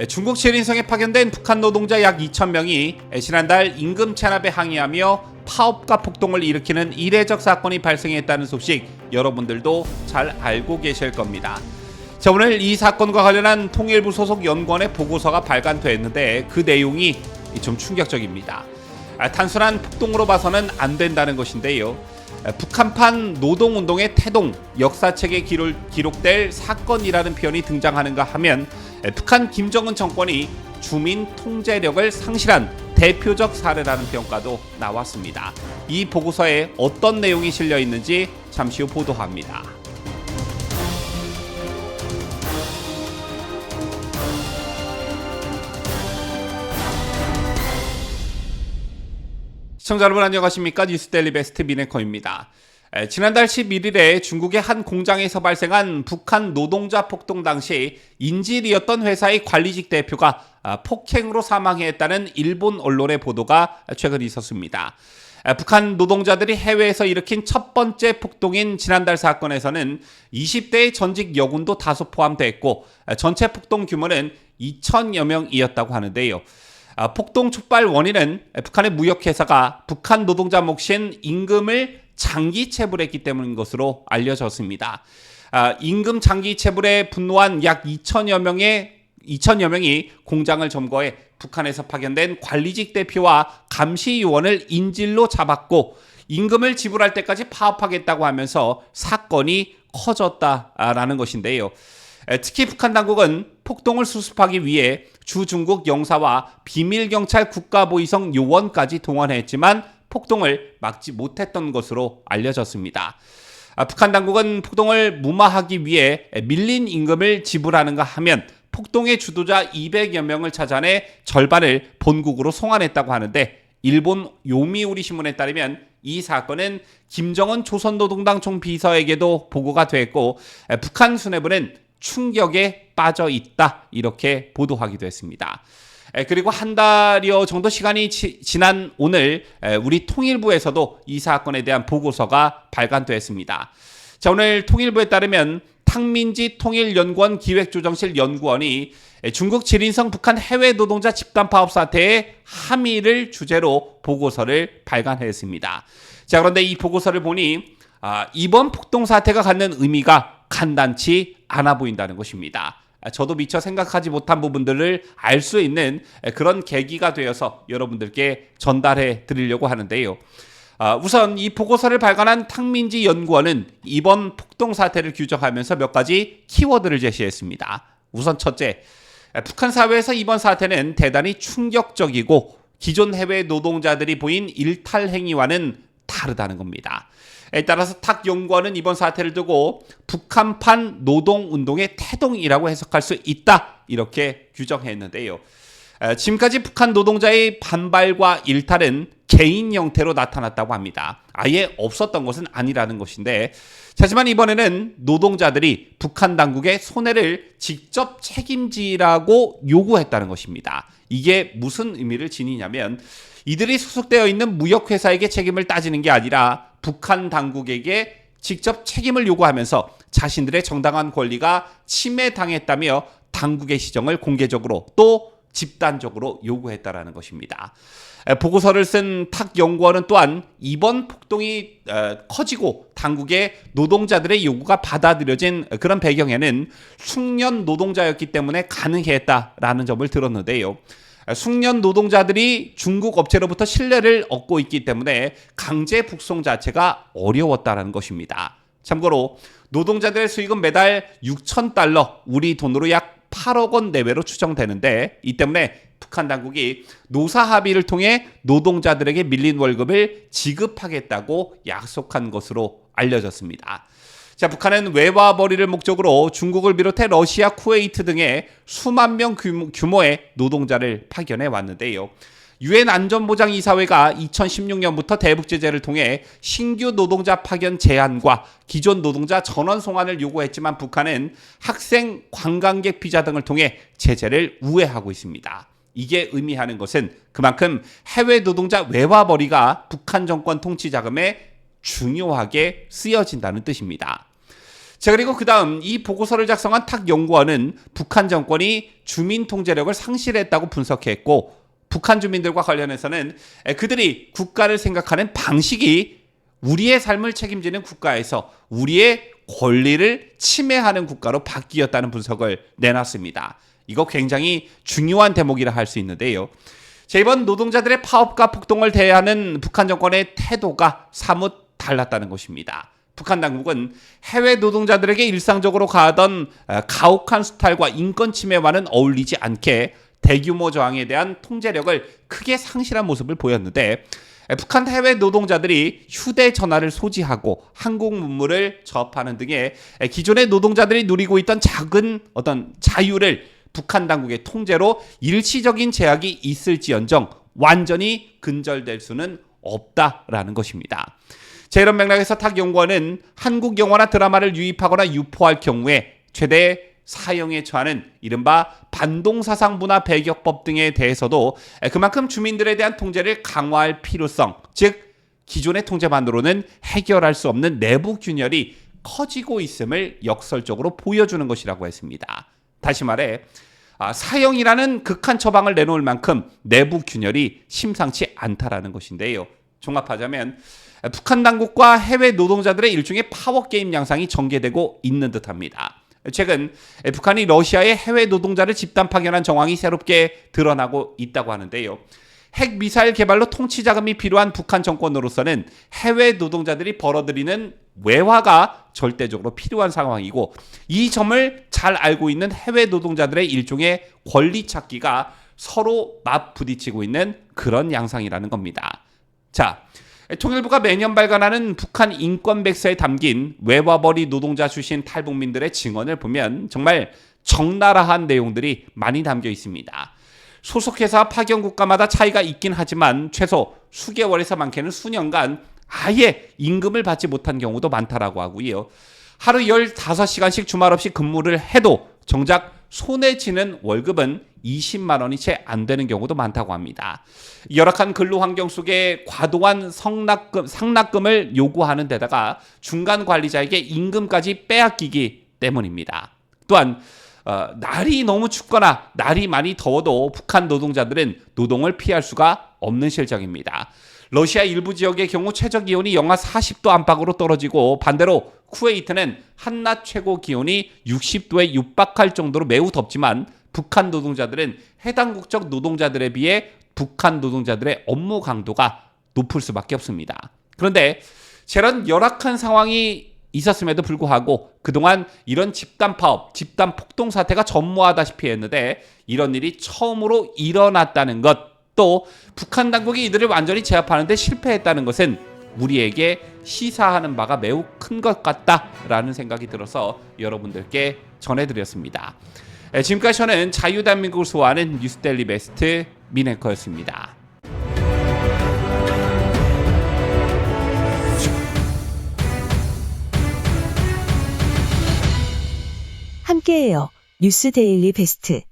중국 지린성에 파견된 북한 노동자 약 2,000명이 지난달 임금 체납에 항의하며 파업과 폭동을 일으키는 이례적 사건이 발생했다는 소식 여러분들도 잘 알고 계실 겁니다. 자, 오늘 이 사건과 관련한 통일부 소속 연구원의 보고서가 발간됐는데 그 내용이 좀 충격적입니다. 단순한 폭동으로 봐서는 안 된다는 것인데요. 북한판 노동운동의 태동, 역사책에 기록될 사건이라는 표현이 등장하는가 하면 북한 김정은 정권이 주민 통제력을 상실한 대표적 사례라는 평가도 나왔습니다. 이 보고서에 어떤 내용이 실려 있는지 잠시 후 보도합니다. 시청자 여러분 안녕하십니까? 뉴스데일리 베스트 미네커입니다. 지난달 11일에 중국의 한 공장에서 발생한 북한 노동자 폭동 당시 인질이었던 회사의 관리직 대표가 폭행으로 사망했다는 일본 언론의 보도가 최근 있었습니다. 북한 노동자들이 해외에서 일으킨 첫 번째 폭동인 지난달 사건에서는 20대의 전직 여군도 다수 포함됐고 전체 폭동 규모는 2,000여 명이었다고 하는데요. 폭동 촉발 원인은 북한의 무역회사가 북한 노동자 몫인 임금을 장기 체불했기 때문인 것으로 알려졌습니다. 임금 장기 체불에 분노한 약 2,000여 명이 공장을 점거해 북한에서 파견된 관리직 대표와 감시요원을 인질로 잡았고 임금을 지불할 때까지 파업하겠다고 하면서 사건이 커졌다라는 것인데요. 특히 북한 당국은 폭동을 수습하기 위해 주중국 영사와 비밀경찰 국가보위성 요원까지 동원했지만 폭동을 막지 못했던 것으로 알려졌습니다. 북한 당국은 폭동을 무마하기 위해 밀린 임금을 지불하는가 하면 폭동의 주도자 200여 명을 찾아내 절반을 본국으로 송환했다고 하는데 일본 요미우리 신문에 따르면 이 사건은 김정은 조선노동당 총비서에게도 보고가 됐고 북한 수뇌부는 충격에 빠져 있다 이렇게 보도하기도 했습니다. 그리고 한 달여 정도 시간이 지난 오늘 우리 통일부에서도 이 사건에 대한 보고서가 발간됐습니다. 자, 오늘 통일부에 따르면 탕민지 통일연구원 기획조정실 연구원이 중국 지린성 북한 해외 노동자 집단 파업 사태의 함의를 주제로 보고서를 발간했습니다. 자, 그런데 이 보고서를 보니 이번 폭동 사태가 갖는 의미가 간단치 않아 보인다는 것입니다. 저도 미처 생각하지 못한 부분들을 알 수 있는 그런 계기가 되어서 여러분들께 전달해 드리려고 하는데요. 우선 이 보고서를 발간한 탕민지 연구원은 이번 폭동 사태를 규정하면서 몇 가지 키워드를 제시했습니다. 우선 첫째, 북한 사회에서 이번 사태는 대단히 충격적이고 기존 해외 노동자들이 보인 일탈 행위와는 다르다는 겁니다. 따라서 탁 연구원은 이번 사태를 두고 북한판 노동운동의 태동이라고 해석할 수 있다 이렇게 규정했는데요. 지금까지 북한 노동자의 반발과 일탈은 개인 형태로 나타났다고 합니다. 아예 없었던 것은 아니라는 것인데 하지만 이번에는 노동자들이 북한 당국의 손해를 직접 책임지라고 요구했다는 것입니다. 이게 무슨 의미를 지니냐면 이들이 소속되어 있는 무역회사에게 책임을 따지는 게 아니라 북한 당국에게 직접 책임을 요구하면서 자신들의 정당한 권리가 침해당했다며 당국의 시정을 공개적으로 또 집단적으로 요구했다라는 것입니다. 보고서를 쓴 탁 연구원은 또한 이번 폭동이 커지고 당국의 노동자들의 요구가 받아들여진 그런 배경에는 숙련 노동자였기 때문에 가능했다라는 점을 들었는데요. 숙련 노동자들이 중국 업체로부터 신뢰를 얻고 있기 때문에 강제 북송 자체가 어려웠다는 것입니다. 참고로 노동자들의 수익은 매달 6,000달러, 우리 돈으로 약 8억 원 내외로 추정되는데 이 때문에 북한 당국이 노사 합의를 통해 노동자들에게 밀린 월급을 지급하겠다고 약속한 것으로 알려졌습니다. 자, 북한은 외화벌이를 목적으로 중국을 비롯해 러시아, 쿠웨이트 등의 수만 명 규모의 노동자를 파견해 왔는데요. 유엔 안전보장이사회가 2016년부터 대북 제재를 통해 신규 노동자 파견 제한과 기존 노동자 전원 송환을 요구했지만 북한은 학생, 관광객 비자 등을 통해 제재를 우회하고 있습니다. 이게 의미하는 것은 그만큼 해외 노동자 외화벌이가 북한 정권 통치 자금에 중요하게 쓰여진다는 뜻입니다. 자, 그리고 그 다음 이 보고서를 작성한 탁 연구원은 북한 정권이 주민 통제력을 상실했다고 분석했고, 북한 주민들과 관련해서는 그들이 국가를 생각하는 방식이 우리의 삶을 책임지는 국가에서 우리의 권리를 침해하는 국가로 바뀌었다는 분석을 내놨습니다. 이거 굉장히 중요한 대목이라 할 수 있는데요. 자, 이번 노동자들의 파업과 폭동을 대하는 북한 정권의 태도가 사뭇 달랐다는 것입니다. 북한 당국은 해외 노동자들에게 일상적으로 가하던 가혹한 수탈과 인권 침해와는 어울리지 않게 대규모 저항에 대한 통제력을 크게 상실한 모습을 보였는데, 북한 해외 노동자들이 휴대전화를 소지하고 한국 문물을 접하는 등의 기존의 노동자들이 누리고 있던 작은 어떤 자유를 북한 당국의 통제로 일시적인 제약이 있을지언정 완전히 근절될 수는 없다라는 것입니다. 자, 이런 맥락에서 탁 연구원은 한국 영화나 드라마를 유입하거나 유포할 경우에 최대 사형에 처하는 이른바 반동사상 문화 배격법 등에 대해서도 그만큼 주민들에 대한 통제를 강화할 필요성, 즉 기존의 통제만으로는 해결할 수 없는 내부 균열이 커지고 있음을 역설적으로 보여주는 것이라고 했습니다. 다시 말해 사형이라는 극한 처방을 내놓을 만큼 내부 균열이 심상치 않다라는 것인데요. 종합하자면 북한 당국과 해외 노동자들의 일종의 파워게임 양상이 전개되고 있는 듯합니다. 최근 북한이 러시아의 해외 노동자를 집단 파견한 정황이 새롭게 드러나고 있다고 하는데요. 핵 미사일 개발로 통치 자금이 필요한 북한 정권으로서는 해외 노동자들이 벌어들이는 외화가 절대적으로 필요한 상황이고, 이 점을 잘 알고 있는 해외 노동자들의 일종의 권리 찾기가 서로 맞부딪히고 있는 그런 양상이라는 겁니다. 자, 통일부가 매년 발간하는 북한 인권백서에 담긴 외화벌이 노동자 출신 탈북민들의 증언을 보면 정말 적나라한 내용들이 많이 담겨 있습니다. 소속회사 파견 국가마다 차이가 있긴 하지만 최소 수개월에서 많게는 수년간 아예 임금을 받지 못한 경우도 많다라고 하고요. 하루 15시간씩 주말 없이 근무를 해도 정작 손에 쥐는 월급은 20만 원이 채 안 되는 경우도 많다고 합니다. 열악한 근로 환경 속에 과도한 상납금을 요구하는 데다가 중간 관리자에게 임금까지 빼앗기기 때문입니다. 또한 날이 너무 춥거나 날이 많이 더워도 북한 노동자들은 노동을 피할 수가 없는 실정입니다. 러시아 일부 지역의 경우 최저 기온이 영하 40도 안팎으로 떨어지고, 반대로 쿠웨이트는 한낮 최고 기온이 60도에 육박할 정도로 매우 덥지만 북한 노동자들은 해당 국적 노동자들에 비해 북한 노동자들의 업무 강도가 높을 수밖에 없습니다. 그런데 저런 열악한 상황이 있었음에도 불구하고 그동안 이런 집단 파업, 집단 폭동 사태가 전무하다시피 했는데 이런 일이 처음으로 일어났다는 것, 또 북한 당국이 이들을 완전히 제압하는 데 실패했다는 것은 우리에게 시사하는 바가 매우 큰 것 같다라는 생각이 들어서 여러분들께 전해드렸습니다. 지금까지 저는 자유대한민국을 소화하는 뉴스데일리 베스트 민앵커였습니다. 함께해요. 뉴스데일리 베스트.